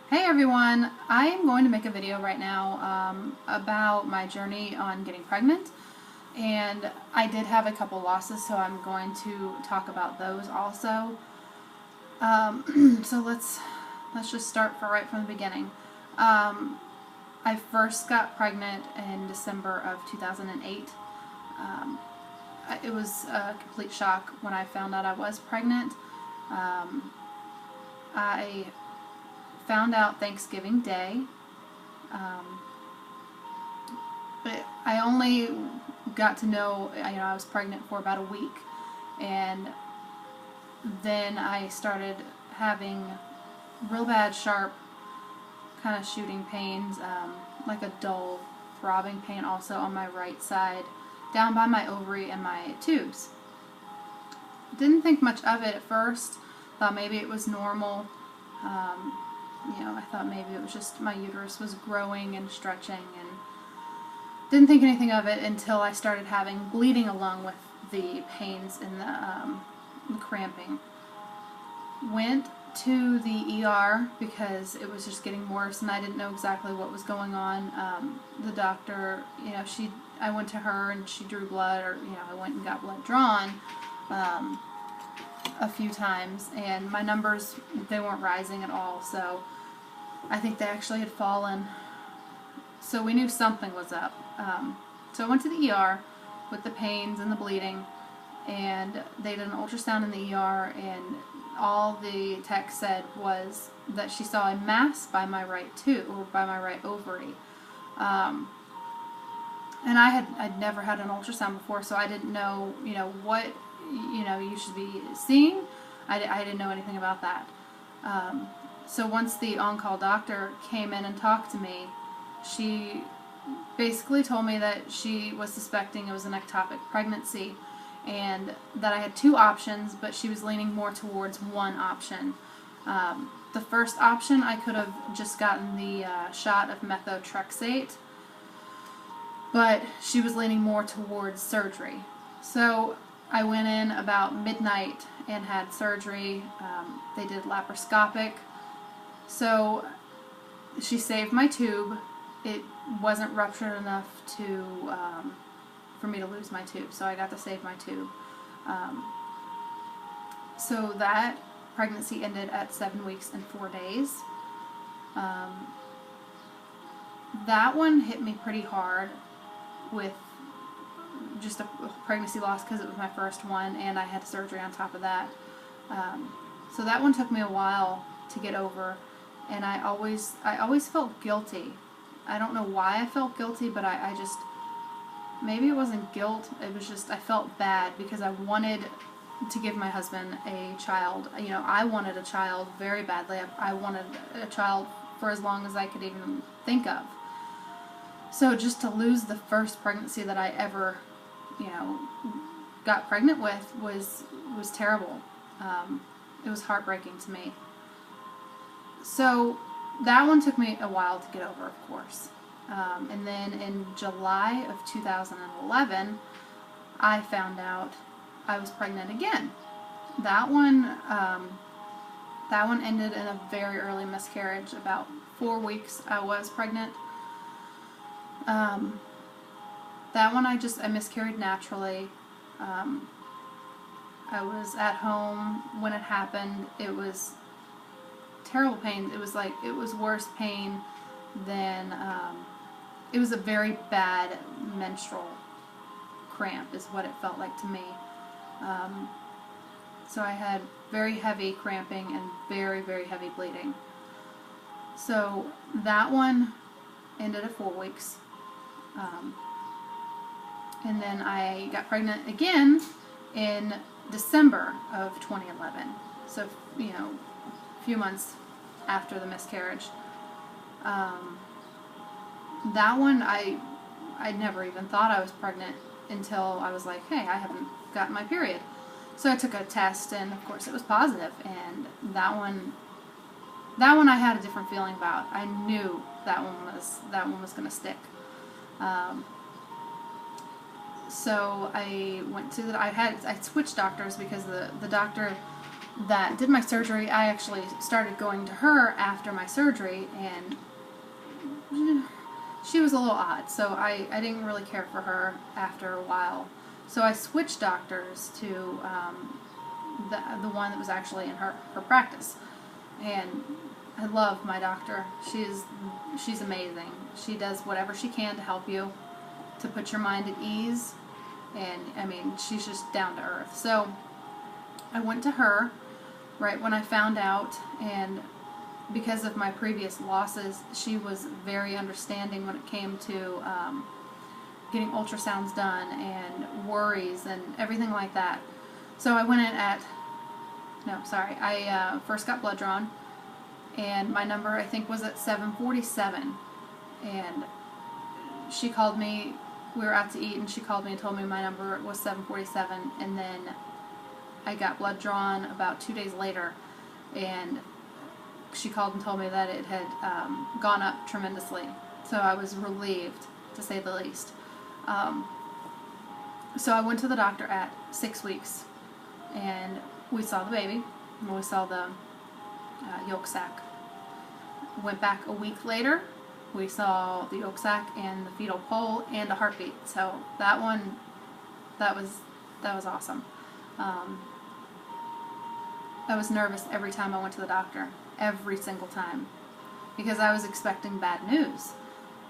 Hey everyone, I am going to make a video right now about my journey on getting pregnant, and I did have a couple losses, so I'm going to talk about those also. So let's just start right from the beginning. I first got pregnant in December of 2008. It was a complete shock when I found out I was pregnant. I found out Thanksgiving Day. But I only got to know, I was pregnant for about a week, and then I started having real bad, sharp, kind of shooting pains, like a dull, throbbing pain also on my right side, down by my ovary and my tubes. Didn't think much of it at first. Thought maybe it was normal. I thought maybe it was just my uterus was growing and stretching, and didn't think anything of it until I started having bleeding along with the pains and the cramping. Went to the ER because it was just getting worse and I didn't know exactly what was going on. The doctor, I went to her and she drew blood, or I went and got blood drawn a few times, and my numbers, they weren't rising at all, so I think they actually had fallen. So we knew something was up. So I went to the ER with the pains and the bleeding, and they did an ultrasound in the ER, and all the tech said was that she saw a mass by my right tube, or by my right ovary. And I'd never had an ultrasound before, so I didn't know, what, you should be seeing. I didn't know anything about that. So once the on-call doctor came in and talked to me, she basically told me that she was suspecting it was an ectopic pregnancy, and that I had two options, but she was leaning more towards one option. The first option, I could have just gotten the shot of methotrexate, but she was leaning more towards surgery. So I went in about midnight and had surgery. They did laparoscopic. So she saved my tube. It wasn't ruptured enough for me to lose my tube, so I got to save my tube. So that pregnancy ended at 7 weeks and 4 days. That one hit me pretty hard with just a pregnancy loss because it was my first one, and I had surgery on top of that. So that one took me a while to get over, and I always felt guilty. I don't know why I felt guilty, but I just, maybe it wasn't guilt, it was just I felt bad because I wanted to give my husband a child. I wanted a child very badly. I wanted a child for as long as I could even think of. So just to lose the first pregnancy that I ever, got pregnant with was terrible. It was heartbreaking to me. So that one took me a while to get over, of course. And then in July of 2011, I found out I was pregnant again. That one ended in a very early miscarriage. About 4 weeks I was pregnant. That one I miscarried naturally. I was at home when it happened. It was terrible pain. It was worse pain than, it was a very bad menstrual cramp is what it felt like to me. So I had very heavy cramping and very, very heavy bleeding. So that one ended at 4 weeks. And then I got pregnant again in December of 2011. So, a few months after the miscarriage. That one, I never even thought I was pregnant until I was like, hey, I haven't gotten my period. So I took a test, and of course it was positive, and that one I had a different feeling about. I knew that one was going to stick. So I went to I switched doctors because the doctor that did my surgery, I actually started going to her after my surgery, and she was a little odd, so I didn't really care for her after a while. So I switched doctors to the one that was actually in her practice. And I love my doctor. She's amazing. She does whatever she can to help you, to put your mind at ease. And, I mean, she's just down to earth. So I went to her right when I found out, and because of my previous losses, she was very understanding when it came to getting ultrasounds done and worries and everything like that. So I went in at, I first got blood drawn, and my number I think was at 747, and she called me, we were out to eat, and she called me and told me my number was 747, and then I got blood drawn about 2 days later, and she called and told me that it had gone up tremendously. So I was relieved, to say the least. So I went to the doctor at 6 weeks, and we saw the baby, and we saw the yolk sac. Went back a week later, we saw the yolk sac and the fetal pole and a heartbeat. So that one, that was awesome. I was nervous every time I went to the doctor, every single time, because I was expecting bad news.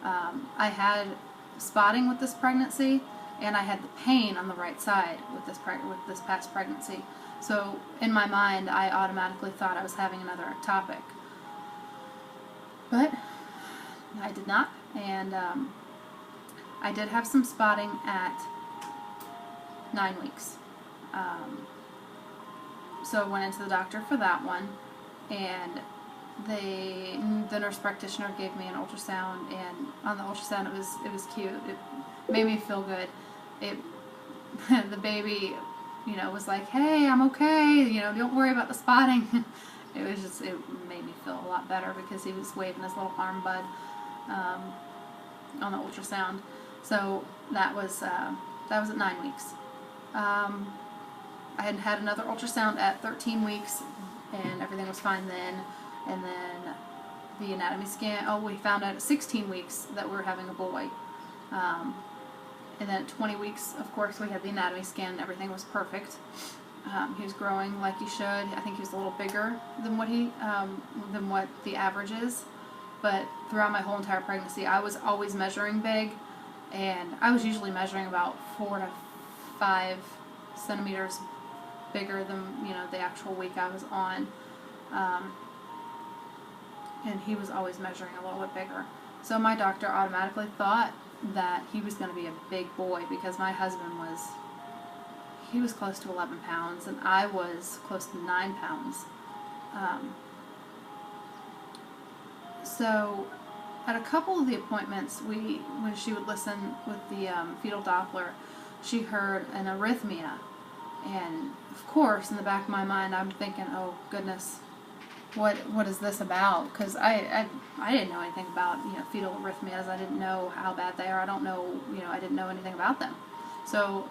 I had spotting with this pregnancy, and I had the pain on the right side with this past pregnancy. So in my mind, I automatically thought I was having another ectopic, but I did not. And I did have some spotting at 9 weeks. So I went into the doctor for that one, and the nurse practitioner gave me an ultrasound, and on the ultrasound it was cute. It made me feel good. The baby, was like, "Hey, I'm okay. Don't worry about the spotting." It made me feel a lot better because he was waving his little arm bud on the ultrasound. So that was at 9 weeks. I had had another ultrasound at 13 weeks, and everything was fine then. And then the anatomy scan, we found out at 16 weeks that we were having a boy. And then at 20 weeks, of course, we had the anatomy scan, and everything was perfect. He was growing like he should. I think he was a little bigger than what the average is. But throughout my whole entire pregnancy, I was always measuring big, and I was usually measuring about 4 to 5 centimeters bigger than the actual week I was on, and he was always measuring a little bit bigger. So my doctor automatically thought that he was going to be a big boy, because my husband was close to 11 pounds, and I was close to 9 pounds. So at a couple of the appointments, when she would listen with the fetal Doppler, she heard an arrhythmia. And of course, in the back of my mind, I'm thinking, oh goodness, what is this about? Because I didn't know anything about fetal arrhythmias. I didn't know how bad they are. I didn't know anything about them. So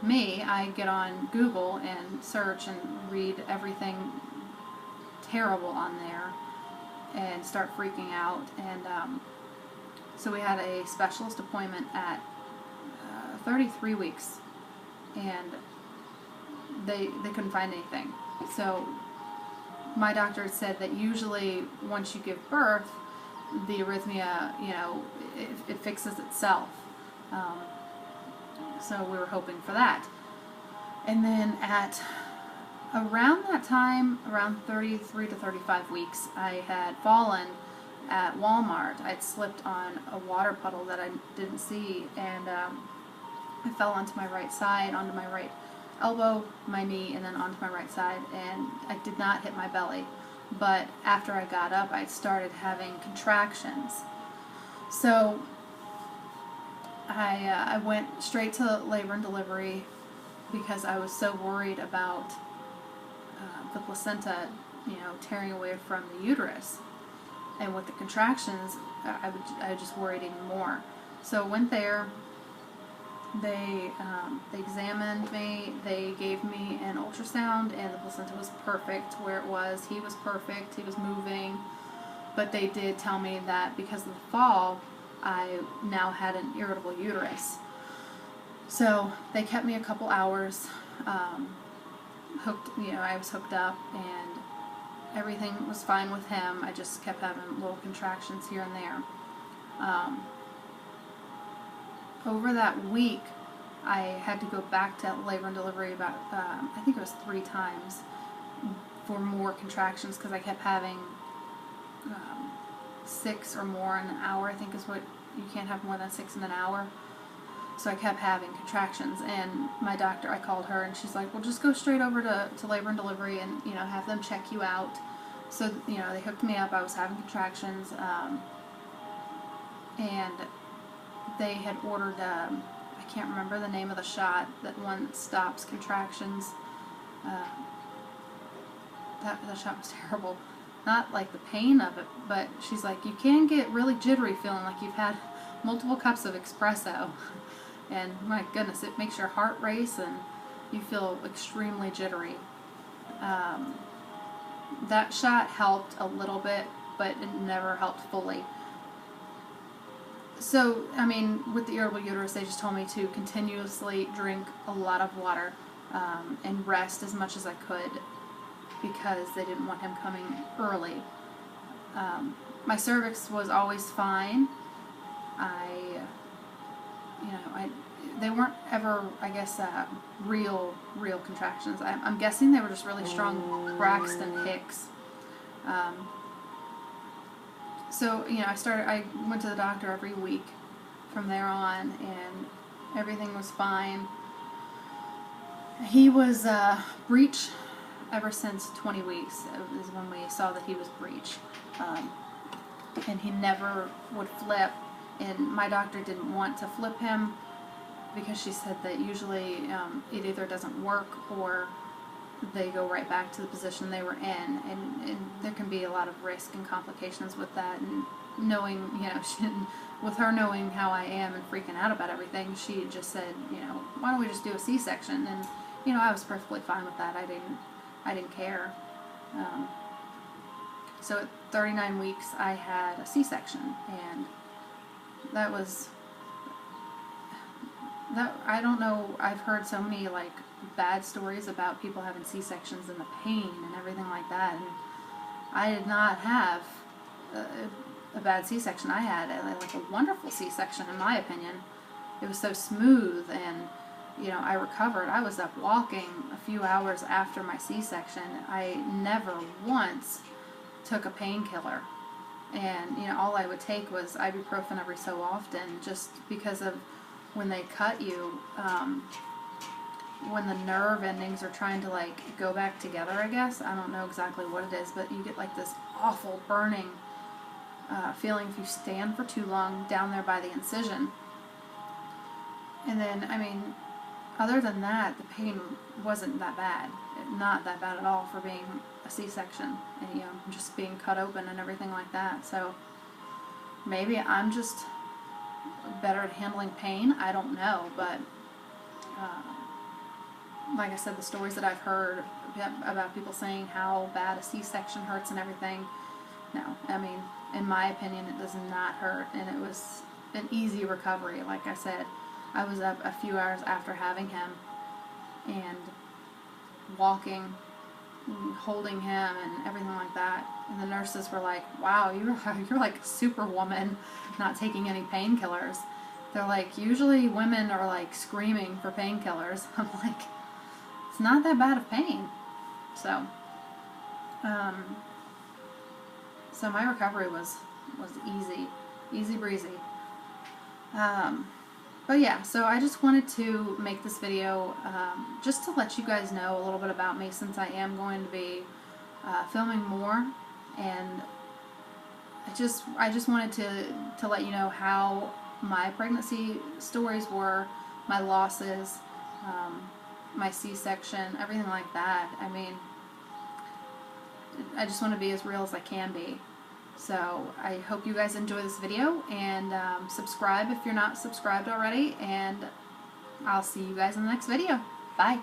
I get on Google and search and read everything terrible on there and start freaking out. And so we had a specialist appointment at 33 weeks, and they couldn't find anything. So my doctor said that usually once you give birth, the arrhythmia, it fixes itself. So we were hoping for that. And then at around that time, around 33 to 35 weeks, I had fallen at Walmart. I'd slipped on a water puddle that I didn't see, and I fell onto my right side, onto my right elbow, my knee, and then onto my right side, and I did not hit my belly. But after I got up, I started having contractions. So I went straight to labor and delivery because I was so worried about the placenta, tearing away from the uterus. And with the contractions, I just worried even more. So I went there, They examined me. They gave me an ultrasound, and the placenta was perfect where it was. He was perfect. He was moving. But they did tell me that because of the fall, I now had an irritable uterus. So they kept me a couple hours, I was hooked up, and everything was fine with him. I just kept having little contractions here and there. Over that week, I had to go back to labor and delivery about, I think it was 3 times for more contractions, because I kept having 6 or more in an hour. I think is what, you can't have more than 6 in an hour. So I kept having contractions, and my doctor, I called her, and she's like, well, just go straight over to labor and delivery and, have them check you out. So, they hooked me up. I was having contractions, and they had ordered, I can't remember the name of the shot, that one that stops contractions. That shot was terrible. Not like the pain of it, but she's like, you can get really jittery, feeling like you've had multiple cups of espresso. And my goodness, it makes your heart race and you feel extremely jittery. That shot helped a little bit, but it never helped fully. So, with the irritable uterus, they just told me to continuously drink a lot of water and rest as much as I could, because they didn't want him coming early. My cervix was always fine. They weren't ever, I guess, real contractions. I'm guessing they were just really strong Braxton Hicks. So, I went to the doctor every week from there on, and everything was fine. He was breech ever since 20 weeks is when we saw that he was breech. And he never would flip, and my doctor didn't want to flip him because she said that usually it either doesn't work or they go right back to the position they were in, and there can be a lot of risk and complications with that. And knowing, with her knowing how I am and freaking out about everything, she just said, why don't we just do a C-section? And I was perfectly fine with that. I didn't care. So at 39 weeks, I had a C-section, and that was, I don't know, I've heard so many, bad stories about people having C-sections and the pain and everything like that, and I did not have a bad C-section. I had a wonderful C-section, in my opinion. It was so smooth, and I recovered. I was up walking a few hours after my C-section. I never once took a painkiller, and all I would take was ibuprofen every so often, just because of when they cut you, when the nerve endings are trying to go back together, I guess. I don't know exactly what it is, but you get this awful burning feeling if you stand for too long down there by the incision. And then, other than that, the pain wasn't that bad. Not that bad at all for being a C-section and just being cut open and everything like that. So maybe I'm just better at handling pain. I don't know, but like I said, the stories that I've heard about people saying how bad a C-section hurts and everything, no. In my opinion, it does not hurt, and it was an easy recovery. Like I said, I was up a few hours after having him and walking, and holding him and everything like that. And the nurses were like, wow, you're like a superwoman not taking any painkillers. They're like, usually women are screaming for painkillers. I'm like, it's not that bad of pain. So, so my recovery was easy breezy. But yeah, so I just wanted to make this video just to let you guys know a little bit about me, since I am going to be filming more, and I just wanted to let you know how my pregnancy stories were, my losses, my C-section, everything like that. I just want to be as real as I can be. So I hope you guys enjoy this video, and subscribe if you're not subscribed already, and I'll see you guys in the next video. Bye.